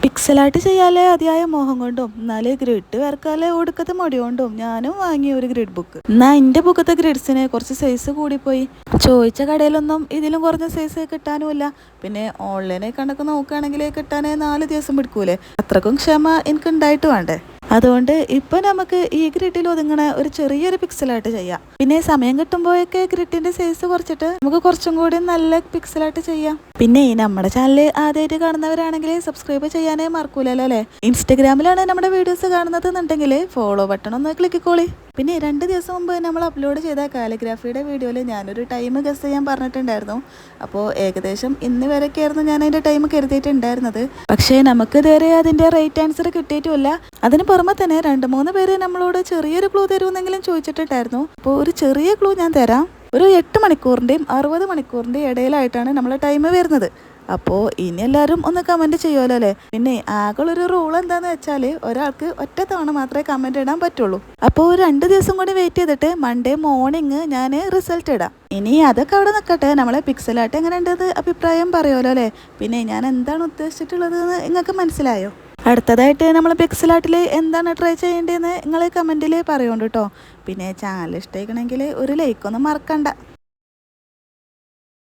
പിക്സലായിട്ട് ചെയ്യാലേ അതിയായ മോഹം കൊണ്ടും എന്നാല് ഗ്രിഡ് വരക്കാലെ ഒടുക്കത്തെ മടി കൊണ്ടും ഞാനും വാങ്ങിയ ഒരു ഗ്രിഡ് ബുക്ക്. എന്നാ എൻ്റെ ബുക്കത്തെ ഗ്രിഡ്സിന് കുറച്ച് സൈസ് കൂടിപ്പോയി. ചോദിച്ച കടയിലൊന്നും ഇതിലും കുറഞ്ഞ സൈസ് കിട്ടാനുമില്ല. പിന്നെ ഓൺലൈനിൽ കണ്ടൊക്കെ നോക്കുകയാണെങ്കിൽ കിട്ടാനേ 4 ദിവസം പിടിക്കൂലേ. അത്രക്കും ക്ഷമ എനിക്ക് ഉണ്ടായിട്ട് വേണ്ടേ. അതുകൊണ്ട് ഇപ്പം നമുക്ക് ഈ ഗ്രിഡിൽ ഒതുങ്ങണ ഒരു ചെറിയൊരു പിക്സലായിട്ട് ചെയ്യാം. പിന്നെ സമയം കിട്ടുമ്പോഴൊക്കെ ഗ്രിഡിന്റെ സൈസ് കുറച്ചിട്ട് നമുക്ക് കുറച്ചും കൂടി നല്ല പിക്സലായിട്ട് ചെയ്യാം. പിന്നെ നമ്മുടെ ചാനൽ ആദ്യമായിട്ട് കാണുന്നവരാണെങ്കിൽ സബ്സ്ക്രൈബ് ചെയ്യാനേ മറക്കൂലല്ലോ അല്ലേ. ഇൻസ്റ്റഗ്രാമിലാണ് നമ്മുടെ വീഡിയോസ് കാണുന്നത് എന്നുണ്ടെങ്കിൽ ഫോളോ ബട്ടൺ ഒന്ന് ക്ലിക്ക് ചെയ്തോളി. പിന്നെ 2 ദിവസം മുമ്പ് നമ്മൾ അപ്ലോഡ് ചെയ്ത കാലിഗ്രാഫിയുടെ വീഡിയോയിൽ ഞാനൊരു ടൈം ഗസ് ചെയ്യാൻ പറഞ്ഞിട്ടുണ്ടായിരുന്നു. അപ്പോൾ ഏകദേശം ഇന്ന് വരെയൊക്കെയായിരുന്നു ഞാൻ അതിൻ്റെ ടൈം കരുതിയിട്ടുണ്ടായിരുന്നത്. പക്ഷേ നമുക്ക് ഇതുവരെ അതിൻ്റെ റൈറ്റ് ആൻസർ കിട്ടിയിട്ടുമില്ല. അതിന് പുറമെ തന്നെ 2-3 പേര് നമ്മളോട് ചെറിയൊരു ക്ലൂ തരുമെന്നെങ്കിലും ചോദിച്ചിട്ടുണ്ടായിരുന്നു. അപ്പോൾ ഒരു ചെറിയ ക്ലൂ ഞാൻ തരാം. ഒരു 8 മണിക്കൂറിൻ്റെയും 60 മണിക്കൂറിൻ്റെയും ഇടയിലായിട്ടാണ് നമ്മളെ ടൈം വരുന്നത്. അപ്പോൾ ഇനി എല്ലാവരും ഒന്ന് കമൻറ്റ് ചെയ്യുമല്ലോ അല്ലേ. പിന്നെ ആകെയുള്ളൊരു റൂൾ എന്താണെന്ന് വെച്ചാൽ ഒരാൾക്ക് ഒറ്റ തവണ മാത്രമേ കമൻറ്റ് ഇടാൻ പറ്റുള്ളൂ. അപ്പോൾ 2 ദിവസം കൂടി വെയിറ്റ് ചെയ്തിട്ട് മൺഡേ മോർണിംഗ് ഞാൻ റിസൾട്ട് ഇടാം. ഇനി അതൊക്കെ അവിടെ നിൽക്കട്ടെ, നമ്മളെ പിക്സലായിട്ട് എങ്ങനെ ഉണ്ടെന്ന് അഭിപ്രായം പറയുമല്ലോ അല്ലേ. പിന്നെ ഞാൻ എന്താണ് ഉദ്ദേശിച്ചിട്ടുള്ളത് എന്ന് നിങ്ങൾക്ക് മനസ്സിലായോ? അടുത്തതായിട്ട് നമ്മൾ പിക്സലാട്ടിൽ എന്താണ് ട്രൈ ചെയ്യേണ്ടതെന്ന് നിങ്ങൾ കമൻറ്റിൽ പറയുന്നുണ്ട് കേട്ടോ. പിന്നെ ചാനൽ ഇഷ്ടമായിക്കണമെങ്കിൽ ഒരു ലൈക്കൊന്നും മറക്കണ്ട.